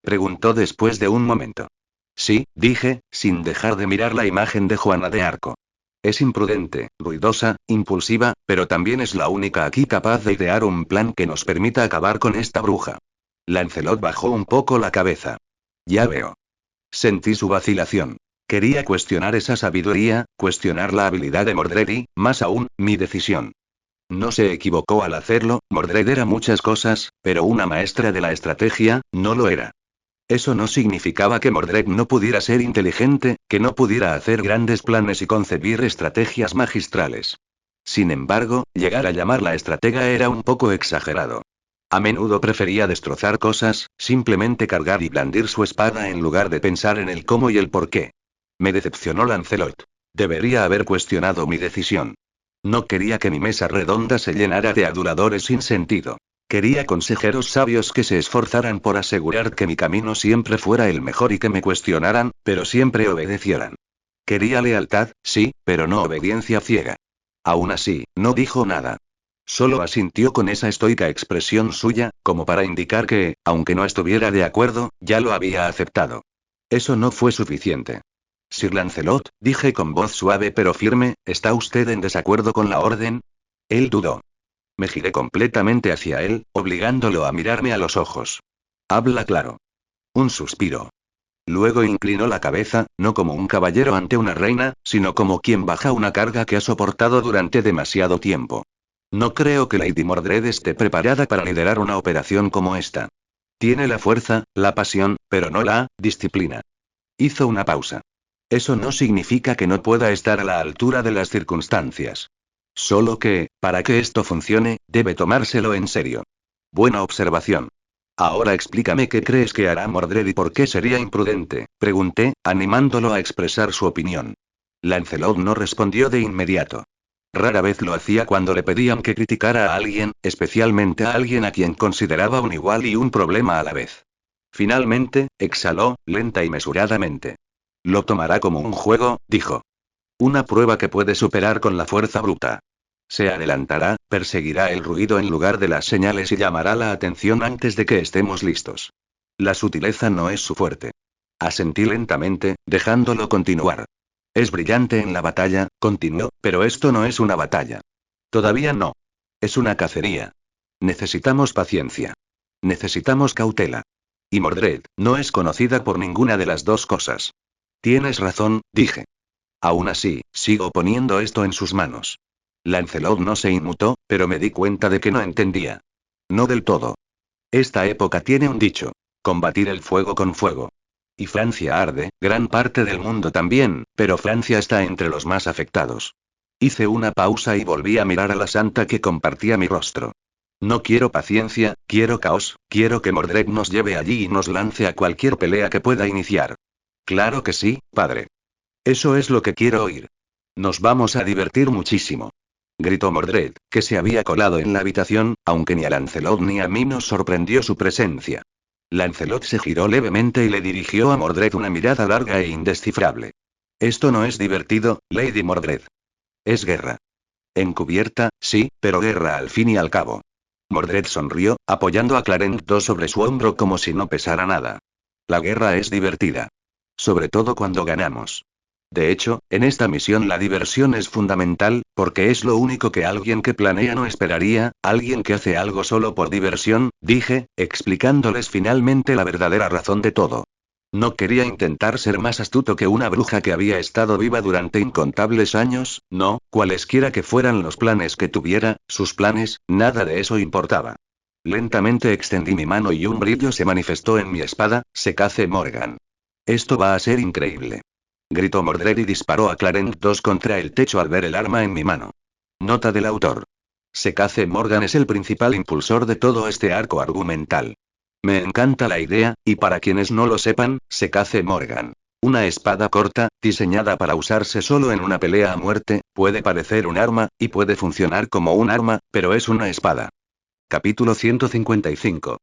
Preguntó después de un momento. Sí, dije, sin dejar de mirar la imagen de Juana de Arco. Es imprudente, ruidosa, impulsiva, pero también es la única aquí capaz de idear un plan que nos permita acabar con esta bruja. Lancelot bajó un poco la cabeza. Ya veo. Sentí su vacilación. Quería cuestionar esa sabiduría, cuestionar la habilidad de Mordred y, más aún, mi decisión. No se equivocó al hacerlo, Mordred era muchas cosas, pero una maestra de la estrategia, no lo era. Eso no significaba que Mordred no pudiera ser inteligente, que no pudiera hacer grandes planes y concebir estrategias magistrales. Sin embargo, llegar a llamarla estratega era un poco exagerado. A menudo prefería destrozar cosas, simplemente cargar y blandir su espada en lugar de pensar en el cómo y el por qué. Me decepcionó Lancelot. Debería haber cuestionado mi decisión. No quería que mi mesa redonda se llenara de aduladores sin sentido. Quería consejeros sabios que se esforzaran por asegurar que mi camino siempre fuera el mejor y que me cuestionaran, pero siempre obedecieran. Quería lealtad, sí, pero no obediencia ciega. Aún así, no dijo nada. Solo asintió con esa estoica expresión suya, como para indicar que, aunque no estuviera de acuerdo, ya lo había aceptado. Eso no fue suficiente. Sir Lancelot, dije con voz suave pero firme, ¿está usted en desacuerdo con la orden? Él dudó. Me giré completamente hacia él, obligándolo a mirarme a los ojos. Habla claro. Un suspiro. Luego inclinó la cabeza, no como un caballero ante una reina, sino como quien baja una carga que ha soportado durante demasiado tiempo. No creo que Lady Mordred esté preparada para liderar una operación como esta. Tiene la fuerza, la pasión, pero no la disciplina. Hizo una pausa. Eso no significa que no pueda estar a la altura de las circunstancias. Solo que, para que esto funcione, debe tomárselo en serio. Buena observación. Ahora explícame qué crees que hará Mordred y por qué sería imprudente, pregunté, animándolo a expresar su opinión. Lancelot no respondió de inmediato. Rara vez lo hacía cuando le pedían que criticara a alguien, especialmente a alguien a quien consideraba un igual y un problema a la vez. Finalmente, exhaló, lenta y mesuradamente. Lo tomará como un juego, dijo. Una prueba que puede superar con la fuerza bruta. Se adelantará, perseguirá el ruido en lugar de las señales y llamará la atención antes de que estemos listos. La sutileza no es su fuerte. Asentí lentamente, dejándolo continuar. Es brillante en la batalla, continuó, pero esto no es una batalla. Todavía no. Es una cacería. Necesitamos paciencia. Necesitamos cautela. Y Mordred, no es conocida por ninguna de las dos cosas. Tienes razón, dije. Aún así, sigo poniendo esto en sus manos. Lancelot no se inmutó, pero me di cuenta de que no entendía. No del todo. Esta época tiene un dicho. Combatir el fuego con fuego. Y Francia arde, gran parte del mundo también, pero Francia está entre los más afectados. Hice una pausa y volví a mirar a la santa que compartía mi rostro. No quiero paciencia, quiero caos, quiero que Mordred nos lleve allí y nos lance a cualquier pelea que pueda iniciar. Claro que sí, padre. Eso es lo que quiero oír. Nos vamos a divertir muchísimo. Gritó Mordred, que se había colado en la habitación, aunque ni a Lancelot ni a mí nos sorprendió su presencia. Lancelot se giró levemente y le dirigió a Mordred una mirada larga e indescifrable. Esto no es divertido, Lady Mordred. Es guerra. Encubierta, sí, pero guerra al fin y al cabo. Mordred sonrió, apoyando a Clarence 2 sobre su hombro como si no pesara nada. La guerra es divertida. Sobre todo cuando ganamos. De hecho, en esta misión la diversión es fundamental, porque es lo único que alguien que planea no esperaría, alguien que hace algo solo por diversión, dije, explicándoles finalmente la verdadera razón de todo. No quería intentar ser más astuto que una bruja que había estado viva durante incontables años, no, cualesquiera que fueran los planes que tuviera, sus planes, nada de eso importaba. Lentamente extendí mi mano y un brillo se manifestó en mi espada, Secace Morgan. Esto va a ser increíble. Gritó Mordred y disparó a Clarence 2 contra el techo al ver el arma en mi mano. Nota del autor. Secace Morgan es el principal impulsor de todo este arco argumental. Me encanta la idea, y para quienes no lo sepan, Secace Morgan. Una espada corta, diseñada para usarse solo en una pelea a muerte, puede parecer un arma, y puede funcionar como un arma, pero es una espada. Capítulo 155.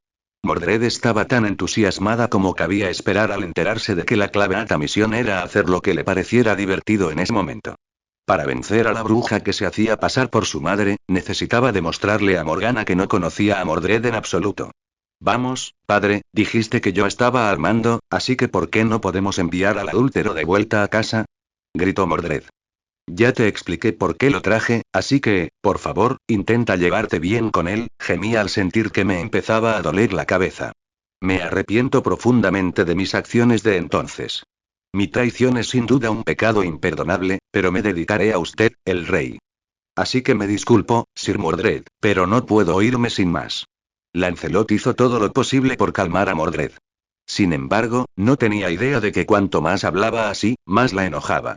Mordred estaba tan entusiasmada como cabía esperar al enterarse de que la clave a esta misión era hacer lo que le pareciera divertido en ese momento. Para vencer a la bruja que se hacía pasar por su madre, necesitaba demostrarle a Morgana que no conocía a Mordred en absoluto. Vamos, padre, dijiste que yo estaba al mando, así que ¿por qué no podemos enviar al adúltero de vuelta a casa? Gritó Mordred. Ya te expliqué por qué lo traje, así que, por favor, intenta llevarte bien con él, gemí al sentir que me empezaba a doler la cabeza. Me arrepiento profundamente de mis acciones de entonces. Mi traición es sin duda un pecado imperdonable, pero me dedicaré a usted, el rey. Así que me disculpo, Sir Mordred, pero no puedo irme sin más. Lancelot hizo todo lo posible por calmar a Mordred. Sin embargo, no tenía idea de que cuanto más hablaba así, más la enojaba.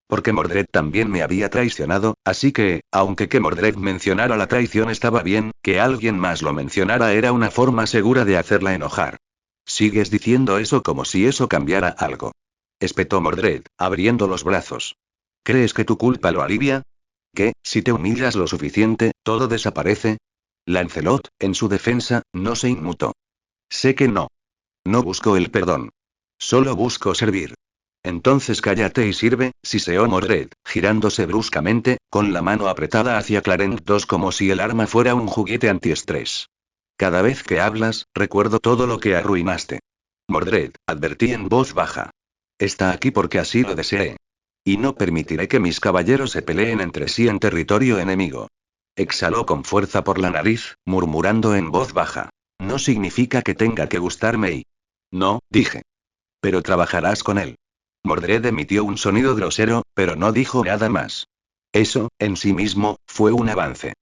Porque Mordred también me había traicionado, así que, aunque que Mordred mencionara la traición estaba bien, que alguien más lo mencionara era una forma segura de hacerla enojar. Sigues diciendo eso como si eso cambiara algo. Espetó Mordred, abriendo los brazos. ¿Crees que tu culpa lo alivia? ¿Que, si te humillas lo suficiente, todo desaparece? Lancelot, en su defensa, no se inmutó. Sé que no. No busco el perdón. Solo busco servir. Entonces cállate y sirve, siseó Mordred, girándose bruscamente, con la mano apretada hacia Clarence 2 como si el arma fuera un juguete antiestrés. Cada vez que hablas, recuerdo todo lo que arruinaste. Mordred, advertí en voz baja. Está aquí porque así lo deseé. Y no permitiré que mis caballeros se peleen entre sí en territorio enemigo. Exhaló con fuerza por la nariz, murmurando en voz baja. No significa que tenga que gustarme y... No, dije. Pero trabajarás con él. Mordred emitió un sonido grosero, pero no dijo nada más. Eso, en sí mismo, fue un avance.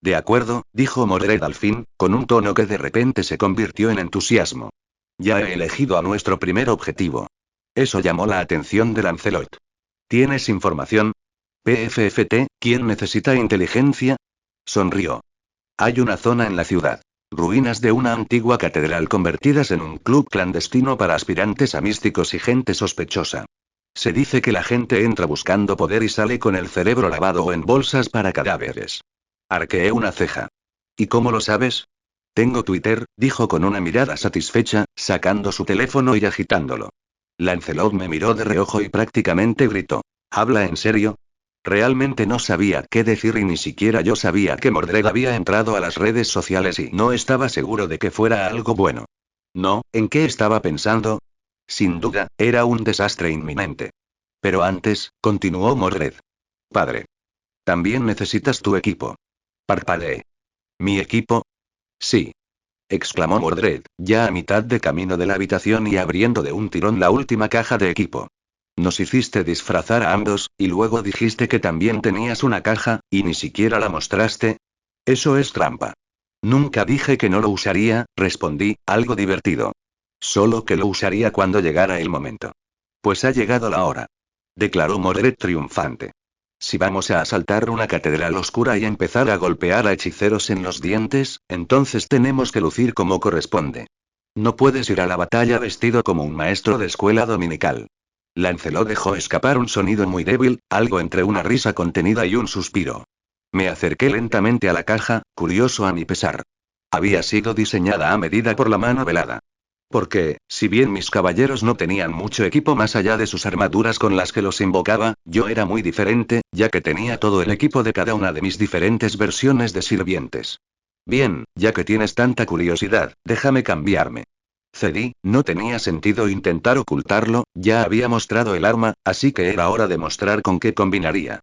De acuerdo, dijo Mordred al fin, con un tono que de repente se convirtió en entusiasmo. Ya he elegido a nuestro primer objetivo. Eso llamó la atención de Lancelot. ¿Tienes información? PFFT, ¿quién necesita inteligencia? Sonrió. Hay una zona en la ciudad. Ruinas de una antigua catedral convertidas en un club clandestino para aspirantes a místicos y gente sospechosa. Se dice que la gente entra buscando poder y sale con el cerebro lavado o en bolsas para cadáveres. Arqueé una ceja. ¿Y cómo lo sabes? Tengo Twitter, dijo con una mirada satisfecha, sacando su teléfono y agitándolo. Lancelot me miró de reojo y prácticamente gritó. ¿Habla en serio? Realmente no sabía qué decir y ni siquiera yo sabía que Mordred había entrado a las redes sociales y no estaba seguro de que fuera algo bueno. No, ¿en qué estaba pensando? Sin duda, era un desastre inminente. Pero antes, continuó Mordred. Padre. También necesitas tu equipo. Parpadeé. ¿Mi equipo? Sí. Exclamó Mordred, ya a mitad de camino de la habitación y abriendo de un tirón la última caja de equipo. Nos hiciste disfrazar a ambos, y luego dijiste que también tenías una caja, y ni siquiera la mostraste. Eso es trampa. Nunca dije que no lo usaría, respondí, algo divertido. Solo que lo usaría cuando llegara el momento. Pues ha llegado la hora. Declaró Mordred triunfante. Si vamos a asaltar una catedral oscura y empezar a golpear a hechiceros en los dientes, entonces tenemos que lucir como corresponde. No puedes ir a la batalla vestido como un maestro de escuela dominical. Lancelot dejó escapar un sonido muy débil, algo entre una risa contenida y un suspiro. Me acerqué lentamente a la caja, curioso a mi pesar. Había sido diseñada a medida por la mano velada. Porque, si bien mis caballeros no tenían mucho equipo más allá de sus armaduras con las que los invocaba, yo era muy diferente, ya que tenía todo el equipo de cada una de mis diferentes versiones de sirvientes. Bien, ya que tienes tanta curiosidad, déjame cambiarme. Cedí, no tenía sentido intentar ocultarlo, ya había mostrado el arma, así que era hora de mostrar con qué combinaría.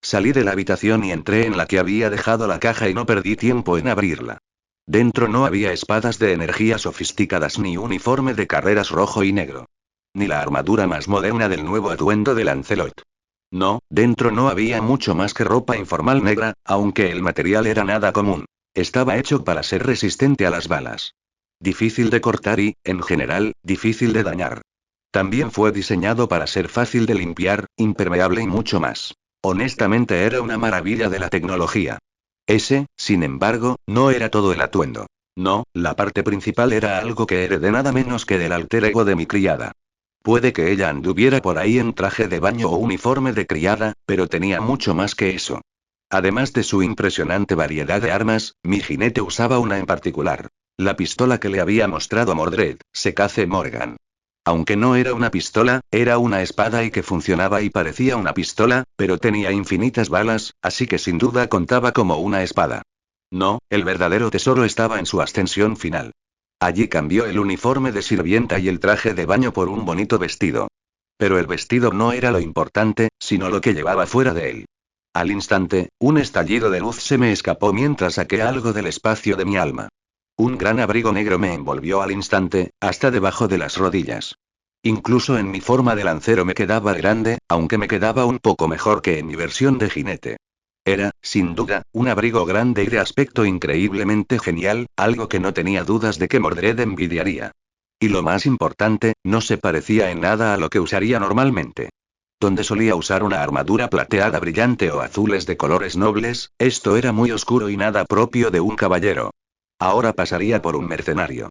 Salí de la habitación y entré en la que había dejado la caja y no perdí tiempo en abrirla. Dentro no había espadas de energía sofisticadas ni uniforme de carreras rojo y negro. Ni la armadura más moderna del nuevo atuendo de Lancelot. No, dentro no había mucho más que ropa informal negra, aunque el material era nada común. Estaba hecho para ser resistente a las balas. Difícil de cortar y, en general, difícil de dañar. También fue diseñado para ser fácil de limpiar, impermeable y mucho más. Honestamente era una maravilla de la tecnología. Ese, sin embargo, no era todo el atuendo. No, la parte principal era algo que heredé nada menos que del alter ego de mi criada. Puede que ella anduviera por ahí en traje de baño o uniforme de criada, pero tenía mucho más que eso. Además de su impresionante variedad de armas, mi jinete usaba una en particular. La pistola que le había mostrado Mordred, Secace Morgan. Aunque no era una pistola, era una espada y que funcionaba y parecía una pistola, pero tenía infinitas balas, así que sin duda contaba como una espada. No, el verdadero tesoro estaba en su ascensión final. Allí cambió el uniforme de sirvienta y el traje de baño por un bonito vestido. Pero el vestido no era lo importante, sino lo que llevaba fuera de él. Al instante, un estallido de luz se me escapó mientras saqué algo del espacio de mi alma. Un gran abrigo negro me envolvió al instante, hasta debajo de las rodillas. Incluso en mi forma de lancero me quedaba grande, aunque me quedaba un poco mejor que en mi versión de jinete. Era, sin duda, un abrigo grande y de aspecto increíblemente genial, algo que no tenía dudas de que Mordred envidiaría. Y lo más importante, no se parecía en nada a lo que usaría normalmente. Donde solía usar una armadura plateada brillante o azules de colores nobles, esto era muy oscuro y nada propio de un caballero. Ahora pasaría por un mercenario.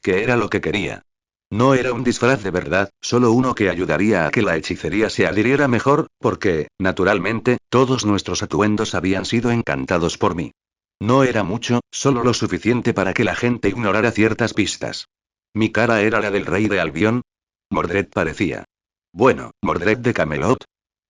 ¿Qué era lo que quería? No era un disfraz de verdad, solo uno que ayudaría a que la hechicería se adhiriera mejor, porque, naturalmente, todos nuestros atuendos habían sido encantados por mí. No era mucho, solo lo suficiente para que la gente ignorara ciertas pistas. ¿Mi cara era la del rey de Albión? Mordred parecía. Bueno, Mordred de Camelot.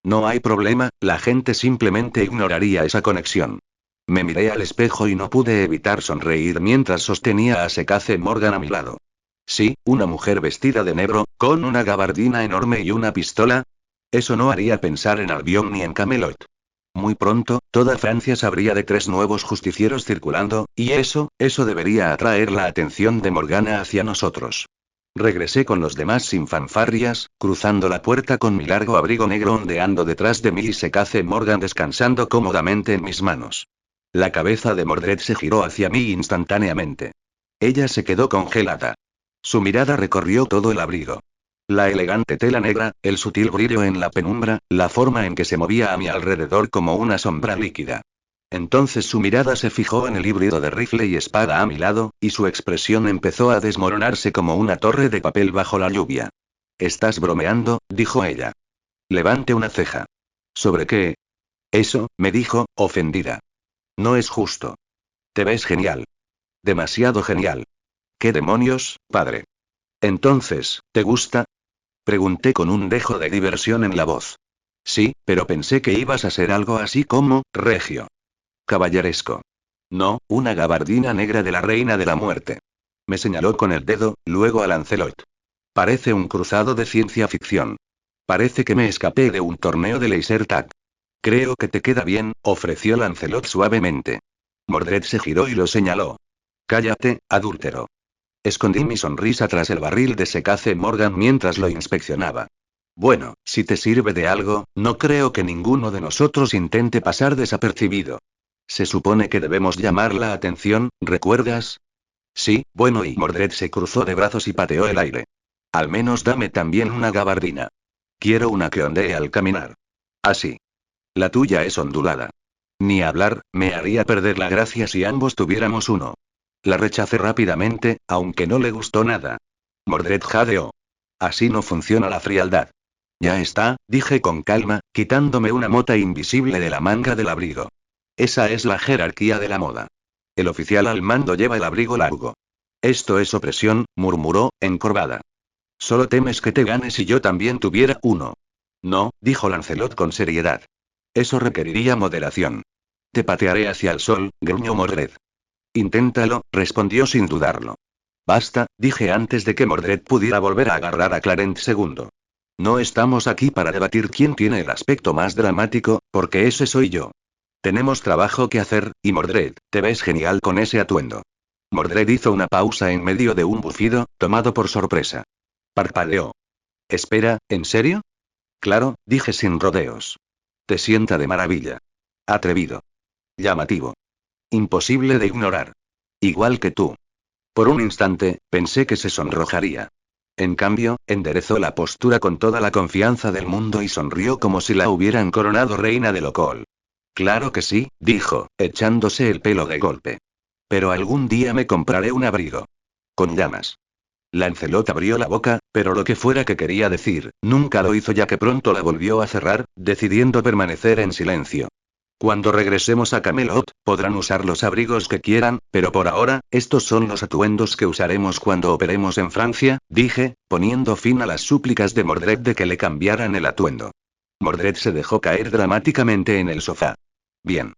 No hay problema, la gente simplemente ignoraría esa conexión. Me miré al espejo y no pude evitar sonreír mientras sostenía a Secace Morgan a mi lado. Sí, una mujer vestida de negro, con una gabardina enorme y una pistola. Eso no haría pensar en Albión ni en Camelot. Muy pronto, toda Francia sabría de 3 nuevos justicieros circulando, y eso debería atraer la atención de Morgana hacia nosotros. Regresé con los demás sin fanfarrias, cruzando la puerta con mi largo abrigo negro ondeando detrás de mí y Secace Morgan descansando cómodamente en mis manos. La cabeza de Mordred se giró hacia mí instantáneamente. Ella se quedó congelada. Su mirada recorrió todo el abrigo. La elegante tela negra, el sutil brillo en la penumbra, la forma en que se movía a mi alrededor como una sombra líquida. Entonces su mirada se fijó en el híbrido de rifle y espada a mi lado, y su expresión empezó a desmoronarse como una torre de papel bajo la lluvia. «Estás bromeando», dijo ella. Levante una ceja. ¿Sobre qué? Eso, me dijo, ofendida. No es justo. Te ves genial. Demasiado genial. ¿Qué demonios, padre? Entonces, ¿te gusta? Pregunté con un dejo de diversión en la voz. Sí, pero pensé que ibas a ser algo así como, regio. Caballeresco. No, una gabardina negra de la reina de la muerte. Me señaló con el dedo, luego a Lancelot. Parece un cruzado de ciencia ficción. Parece que me escapé de un torneo de laser tag. Creo que te queda bien, ofreció Lancelot suavemente. Mordred se giró y lo señaló. Cállate, adúltero. Escondí mi sonrisa tras el barril de Secace Morgan mientras lo inspeccionaba. Bueno, si te sirve de algo, no creo que ninguno de nosotros intente pasar desapercibido. Se supone que debemos llamar la atención, ¿recuerdas? Sí, bueno, y Mordred se cruzó de brazos y pateó el aire. Al menos dame también una gabardina. Quiero una que ondee al caminar. Así. La tuya es ondulada. Ni hablar, me haría perder la gracia si ambos tuviéramos uno. La rechacé rápidamente, aunque no le gustó nada. Mordred jadeó. Así no funciona la frialdad. Ya está, dije con calma, quitándome una mota invisible de la manga del abrigo. Esa es la jerarquía de la moda. El oficial al mando lleva el abrigo largo. Esto es opresión, murmuró, encorvada. Solo temes que te ganes si yo también tuviera uno. No, dijo Lancelot con seriedad. Eso requeriría moderación. Te patearé hacia el sol, gruñó Mordred. Inténtalo, respondió sin dudarlo. Basta, dije antes de que Mordred pudiera volver a agarrar a Clarence II. No estamos aquí para debatir quién tiene el aspecto más dramático, porque ese soy yo. Tenemos trabajo que hacer, y Mordred, te ves genial con ese atuendo. Mordred hizo una pausa en medio de un bufido, tomado por sorpresa. Parpadeó. Espera, ¿en serio? Claro, dije sin rodeos. Te sienta de maravilla. Atrevido. Llamativo. Imposible de ignorar. Igual que tú. Por un instante, pensé que se sonrojaría. En cambio, enderezó la postura con toda la confianza del mundo y sonrió como si la hubieran coronado reina de Locol. Claro que sí, dijo, echándose el pelo de golpe. Pero algún día me compraré un abrigo. Con llamas. Lancelot abrió la boca, pero lo que fuera que quería decir, nunca lo hizo ya que pronto la volvió a cerrar, decidiendo permanecer en silencio. Cuando regresemos a Camelot, podrán usar los abrigos que quieran, pero por ahora, estos son los atuendos que usaremos cuando operemos en Francia, dije, poniendo fin a las súplicas de Mordred de que le cambiaran el atuendo. Mordred se dejó caer dramáticamente en el sofá. Bien.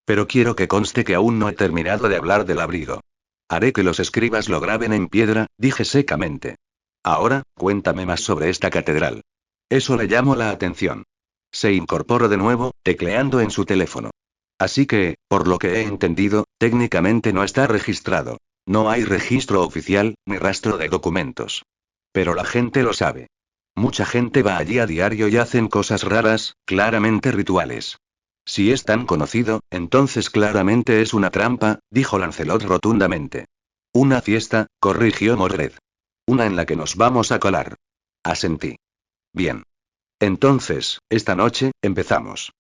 Pero quiero que conste que aún no he terminado de hablar del abrigo. Haré que los escribas lo graben en piedra, dije secamente. Ahora, cuéntame más sobre esta catedral. Eso le llamó la atención. Se incorporó de nuevo, tecleando en su teléfono. Así que, por lo que he entendido, técnicamente no está registrado. No hay registro oficial, ni rastro de documentos. Pero la gente lo sabe. Mucha gente va allí a diario y hacen cosas raras, claramente rituales. Si es tan conocido, entonces claramente es una trampa, dijo Lancelot rotundamente. Una fiesta, corrigió Mordred. Una en la que nos vamos a colar. Asentí. Bien. Entonces, esta noche, empezamos.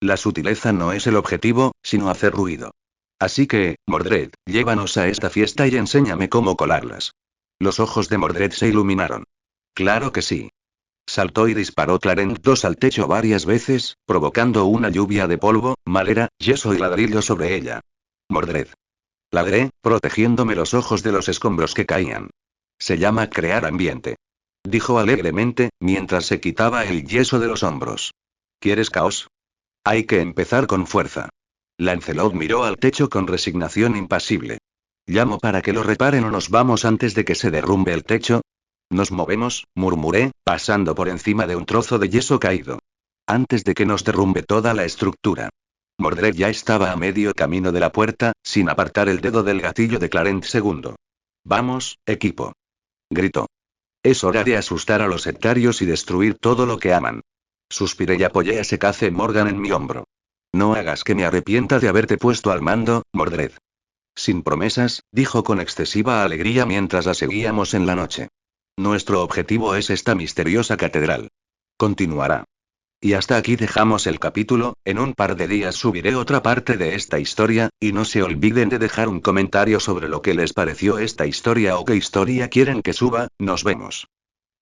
La sutileza no es el objetivo, sino hacer ruido. Así que, Mordred, llévanos a esta fiesta y enséñame cómo colarlas. Los ojos de Mordred se iluminaron. Claro que sí. Saltó y disparó Clarence II al techo varias veces, provocando una lluvia de polvo, madera, yeso y ladrillo sobre ella. Mordred. Ladré, protegiéndome los ojos de los escombros que caían. Se llama crear ambiente. Dijo alegremente, mientras se quitaba el yeso de los hombros. ¿Quieres caos? Hay que empezar con fuerza. Lancelot miró al techo con resignación impasible. ¿Llamo para que lo reparen o nos vamos antes de que se derrumbe el techo? Nos movemos, murmuré, pasando por encima de un trozo de yeso caído. Antes de que nos derrumbe toda la estructura. Mordred ya estaba a medio camino de la puerta, sin apartar el dedo del gatillo de Clarence II. Vamos, equipo. Gritó. Es hora de asustar a los sectarios y destruir todo lo que aman. Suspiré y apoyé a Secace Morgan en mi hombro. No hagas que me arrepienta de haberte puesto al mando, Mordred. Sin promesas, dijo con excesiva alegría mientras la seguíamos en la noche. Nuestro objetivo es esta misteriosa catedral. Continuará. Y hasta aquí dejamos el capítulo, en un par de días subiré otra parte de esta historia, y no se olviden de dejar un comentario sobre lo que les pareció esta historia o qué historia quieren que suba, nos vemos.